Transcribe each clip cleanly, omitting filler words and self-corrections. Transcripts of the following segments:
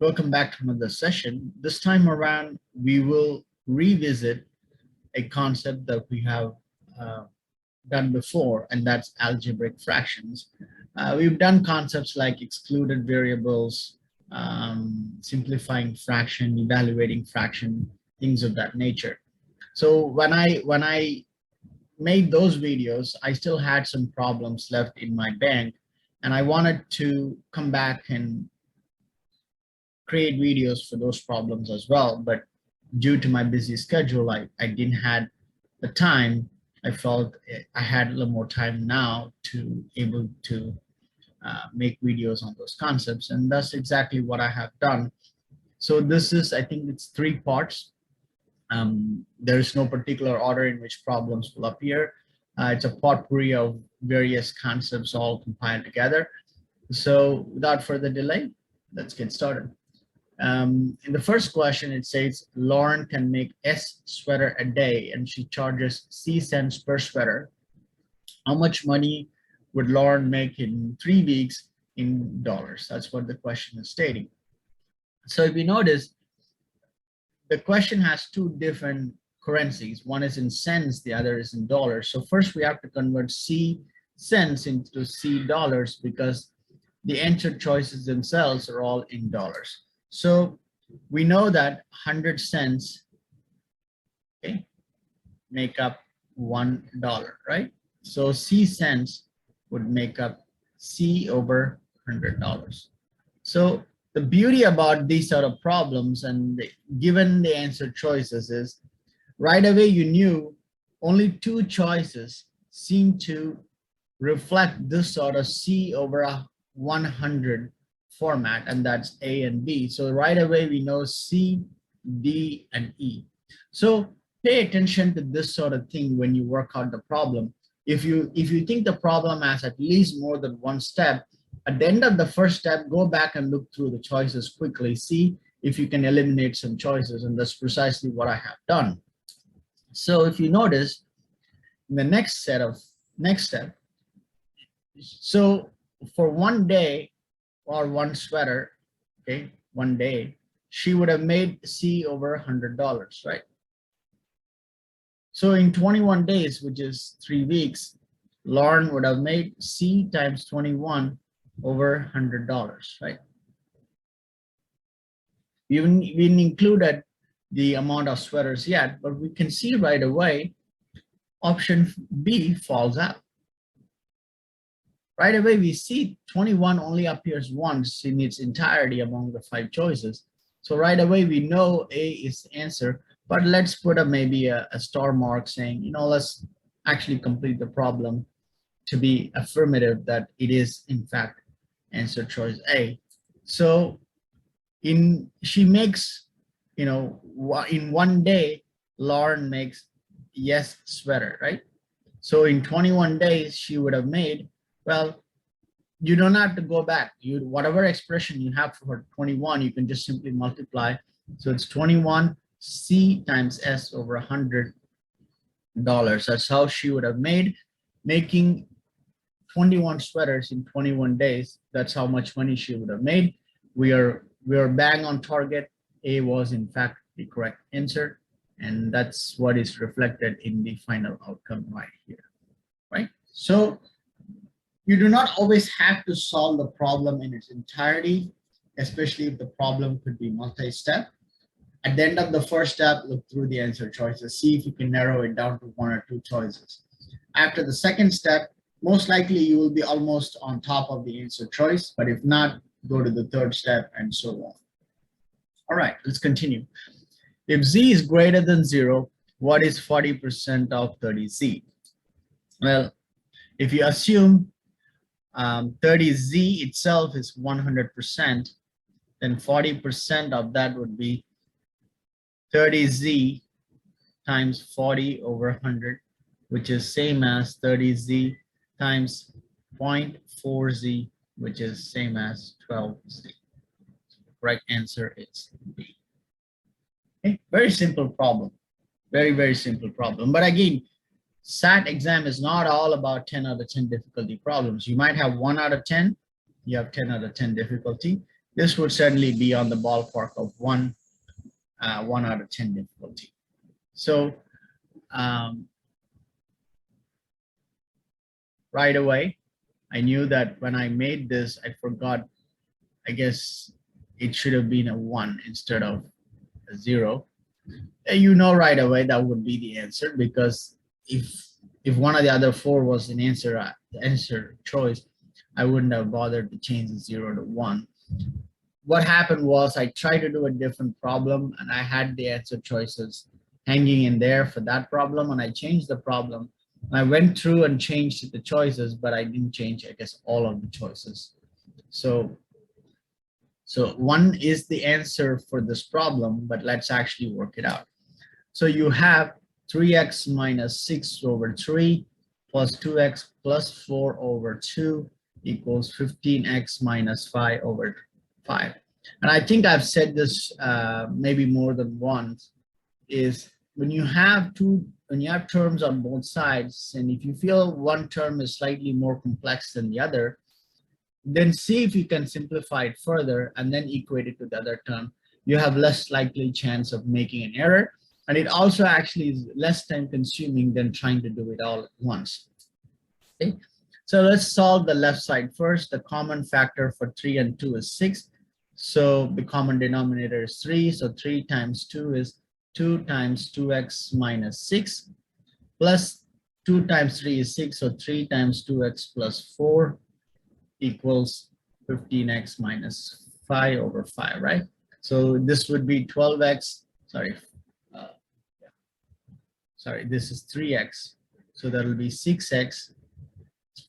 Welcome back to another session. This time around, we will revisit a concept that we have done before, and that's algebraic fractions. We've done concepts like excluded variables, simplifying fraction, evaluating fraction, things of that nature. So when I made those videos, I still had some problems left in my bank, and I wanted to come back and create videos for those problems as well. But due to my busy schedule, I didn't have the time. I felt I had a little more time now to able to make videos on those concepts, and that's exactly what I have done. So this is, I think it's 3 parts. There is no particular order in which problems will appear. It's a potpourri of various concepts all compiled together. So without further delay, let's get started. In the first question, it says Lauren can make S sweater a day and she charges C cents per sweater. How much money would Lauren make in 3 weeks in dollars? That's what the question is stating. So if you notice, the question has 2 different currencies. One is in cents, the other is in dollars. So first we have to convert C cents into C dollars because the answer choices themselves are all in dollars. So we know that 100 cents, okay, make up $1, right? So C cents would make up C over $100. So the beauty about these sort of problems and given the answer choices is right away you knew only 2 choices seem to reflect this sort of C over 100 format, and that's A and B. So right away we know C, D, and E. So pay attention to this sort of thing when you work out the problem. If you think the problem has at least more than 1 step, at the end of the first step, go back and look through the choices quickly, see if you can eliminate some choices, and that's precisely what I have done. So if you notice in the next step, so for 1 day or 1 sweater, okay, 1 day, she would have made C over $100, right? So in 21 days, which is 3 weeks, Lauren would have made C times 21 over $100, right? We haven't included the amount of sweaters yet, but we can see right away option B falls out. Right away we see 21 only appears once in its entirety among the 5 choices. So right away we know A is the answer, but let's put maybe a star mark saying, you know, let's actually complete the problem to be affirmative that it is in fact answer choice A. So she makes, you know, in 1 day, Lauren makes yes sweater, right? So in 21 days, she would have made, well, you don't have to go back. Whatever expression you have for 21, you can just simply multiply. So it's 21 C times S over $100. That's how she would have made, making 21 sweaters in 21 days. That's how much money she would have made. We are bang on target. A was in fact the correct answer, and that's what is reflected in the final outcome right here, right? So you do not always have to solve the problem in its entirety, especially if the problem could be multi-step. At the end of the first step, look through the answer choices, see if you can narrow it down to 1 or 2 choices. After the second step, most likely you will be almost on top of the answer choice, but if not, go to the 3rd step and so on. All right, let's continue. If Z is greater than 0, what is 40% of 30Z? Well, if you assume 30Z itself is 100%, then 40% of that would be 30Z times 40 over 100, which is same as 30Z times 0.4Z, which is same as 12Z. The correct answer is B. Okay, very simple problem. Very, very simple problem. But again, SAT exam is not all about 10 out of 10 difficulty problems. You might have 1 out of 10, you have 10 out of 10 difficulty. this would certainly be on the ballpark of 1 out of 10 difficulty. So right away, I knew that when I made this, I forgot, I guess it should have been a 1 instead of a 0. You know right away that would be the answer, because if one of the other 4 was an answer, the answer choice, I wouldn't have bothered to change the 0 to 1. What happened was I tried to do a different problem and I had the answer choices hanging in there for that problem, and I changed the problem. I went through and changed the choices, but I didn't change, I guess, all of the choices. So 1 is the answer for this problem, but let's actually work it out. So you have 3x minus 6 over 3 plus 2x plus 4 over 2 equals 15x minus 5 over 5. And I think I've said this maybe more than once, is when you have terms on both sides, and if you feel one term is slightly more complex than the other, then see if you can simplify it further and then equate it to the other term. You have less likely chance of making an error, and it also actually is less time consuming than trying to do it all at once. Okay, so let's solve the left side first. The common factor for 3 and 2 is 6. So the common denominator is 3. So 3 times 2 is 2 times 2x minus 6 plus 2 times 3 is 6. So 3 times 2x plus 4 equals 15x minus 5 over 5, right? So this would be 12x, sorry, this is 3x. So that will be 6x.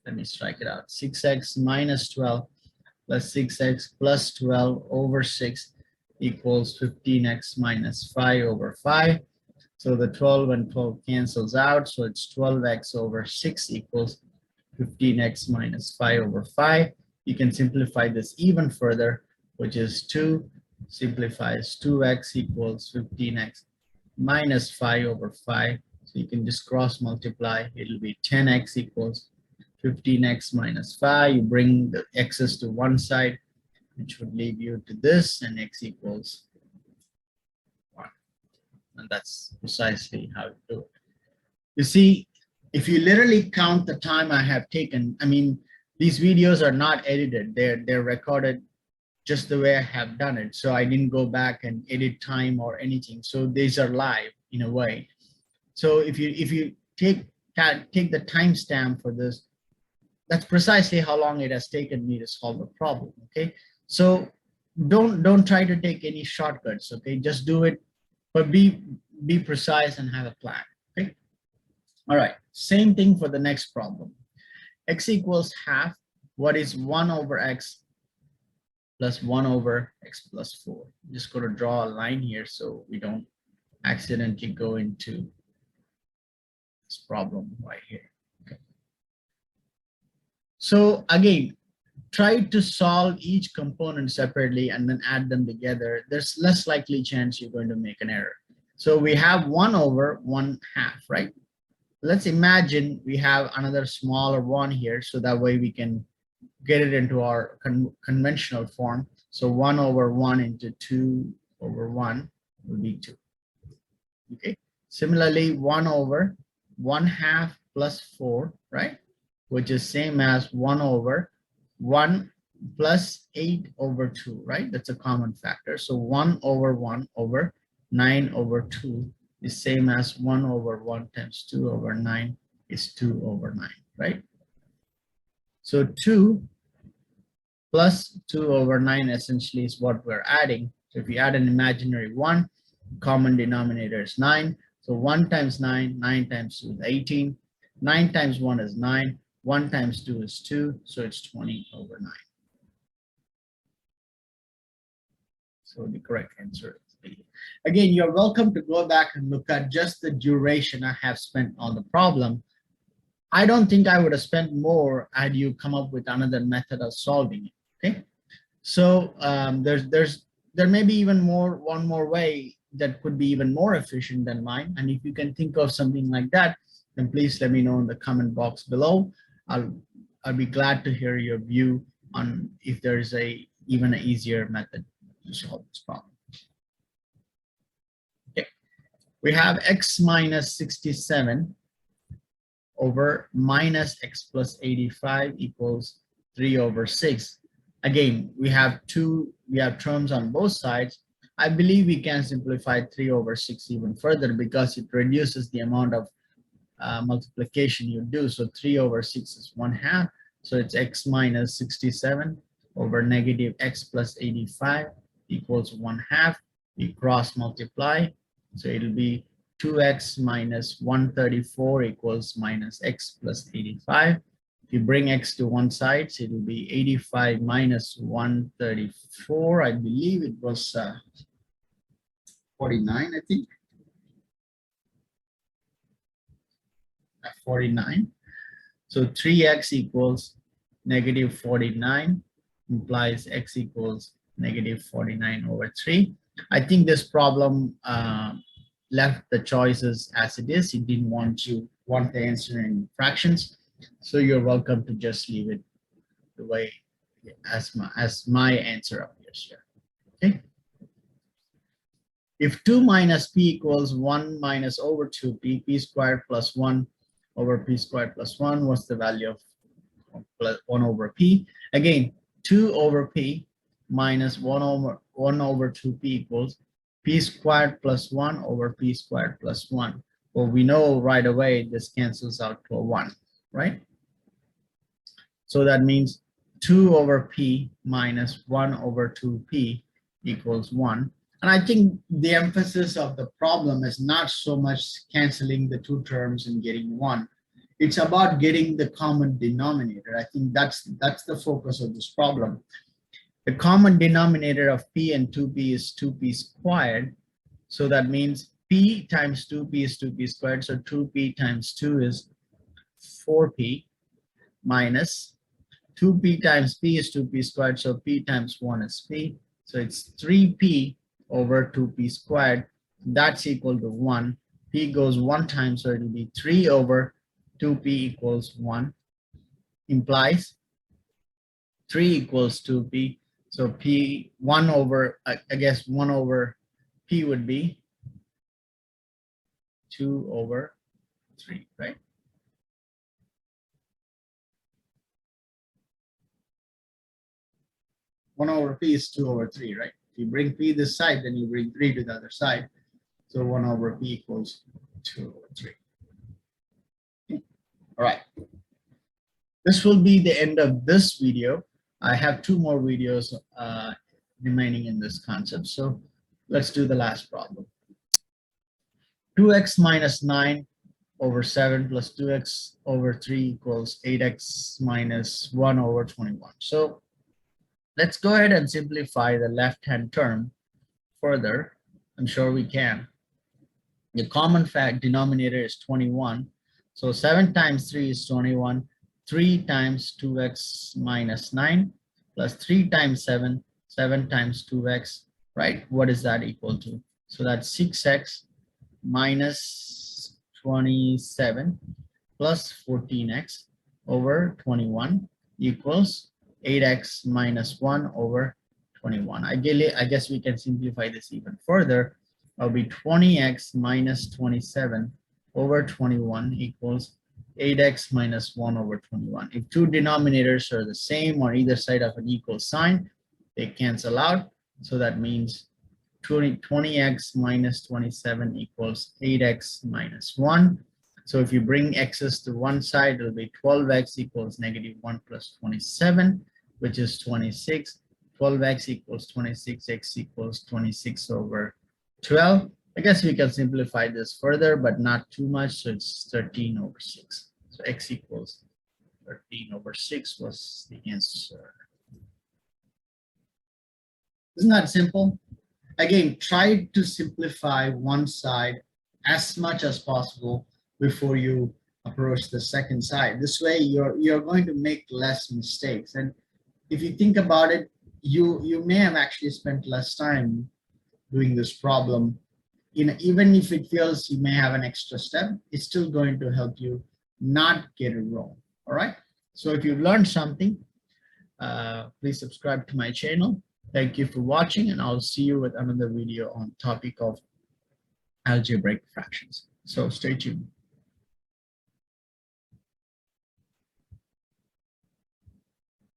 Let me strike it out. 6x minus 12 plus 6x plus 12 over 6 equals 15x minus 5 over 5. So the 12 and 12 cancels out. So it's 12x over 6 equals 15x minus 5 over 5. You can simplify this even further, which is 2 simplifies 2x equals 15x minus 5 over 5. So you can just cross multiply. It'll be 10x equals 15x minus 5. You bring the x's to one side, which would leave you to this, and x equals 1. And that's precisely how to do it. You see, if you literally count the time I have taken, I mean, these videos are not edited. They're recorded just the way I have done it. So I didn't go back and edit time or anything. So these are live in a way. So if you take the timestamp for this, that's precisely how long it has taken me to solve the problem. Okay, so don't try to take any shortcuts. Okay, just do it, but be precise and have a plan. Okay, all right. Same thing for the next problem. X equals half. What is 1 over x plus 1 over x plus 4? I'm just going to draw a line here so we don't accidentally go into this problem right here. Okay. So again, try to solve each component separately and then add them together. There's less likely chance you're going to make an error. So we have 1 over 1/2, right? Let's imagine we have another smaller 1 here, so that way we can get it into our conventional form. So 1 over 1 into 2 over 1 will be 2. Okay. Similarly, 1 over 1/2 plus 4, right? Which is same as 1 over 1 plus 8 over 2, right? That's a common factor. So 1 over 1 over 9 over 2 is same as 1 over 1 times 2 over 9 is 2 over 9, right? So 2 plus 2 over 9 essentially is what we're adding. So if you add an imaginary 1, common denominator is 9. So 1 times 9, 9 times 2 is 18. 9 times 1 is 9. 1 times 2 is 2. So it's 20 over 9. So the correct answer is B. Again, you're welcome to go back and look at just the duration I have spent on the problem. I don't think I would have spent more had you come up with another method of solving it. Okay, so there may be even one more way that could be even more efficient than mine. And if you can think of something like that, then please let me know in the comment box below. I'll be glad to hear your view on if there's a even an easier method to solve this problem. Okay. We have x minus 67 over minus x plus 85 equals 3 over 6. Again, we have terms on both sides. I believe we can simplify 3 over 6 even further because it reduces the amount of multiplication you do. So 3 over 6 is 1/2. So it's x minus 67 over negative x plus 85 equals 1/2. We cross multiply. So it'll be 2x minus 134 equals minus x plus 85. If you bring x to one side, so it will be 85 minus 134. I believe it was 49, I think. 49. So 3x equals negative 49 implies x equals negative 49 over 3. I think this problem left the choices as it is. It didn't want the answer in fractions. So you're welcome to just leave it the way as my answer appears here. Okay. If 2 minus p equals 1 minus over 2p, p squared plus 1 over p squared plus 1, what's the value of 1 over p? Again, 2 over p minus 1 over 2p equals p squared plus 1 over p squared plus 1. Well, we know right away this cancels out to a 1, right? So that means 2 over p minus 1 over 2p equals 1. And I think the emphasis of the problem is not so much canceling the two terms and getting 1. It's about getting the common denominator. I think that's the focus of this problem. The common denominator of p and 2p is 2p squared. So that means p times 2p is 2p squared. So 2p times 2 is 4p minus 2p times p is 2p squared. So p times 1 is p. So it's 3p over 2p squared. That's equal to 1. P goes 1 time, so it will be 3 over 2p equals 1. Implies 3 equals 2p. So p 1 over, I guess 1 over p would be 2 over 3, right? One over p is 2 over 3, right? If you bring p this side, then you bring 3 to the other side. So 1 over p equals 2 over 3. Okay. All right. This will be the end of this video. I have 2 more videos remaining in this concept. So let's do the last problem. 2x minus 9 over 7 plus 2x over 3 equals 8x minus 1 over 21. So let's go ahead and simplify the left-hand term further. I'm sure we can. The common denominator is 21. So 7 times 3 is 21. 3 times 2x minus 9 plus 3 times 7, 7 times 2x, right? What is that equal to? So that's 6x minus 27 plus 14x over 21 equals 8x minus 1 over 21. Ideally, I guess we can simplify this even further. It'll be 20x minus 27 over 21 equals 8x minus 1 over 21. If two denominators are the same on either side of an equal sign, they cancel out. So that means 20x minus 27 equals 8x minus 1. So if you bring x's to one side, it'll be 12x equals negative 1 plus 27, which is 26. 12x equals 26, x equals 26 over 12. I guess we can simplify this further, but not too much. So it's 13 over 6. So x equals 13 over 6 was the answer. Isn't that simple? Again, try to simplify one side as much as possible before you approach the second side. This way, you're going to make less mistakes. And if you think about it, you may have actually spent less time doing this problem. Even if it feels you may have an extra step, it's still going to help you not get it wrong. All right. So if you've learned something, Please subscribe to my channel. Thank you for watching, and I'll see you with another video on topic of algebraic fractions. So stay tuned.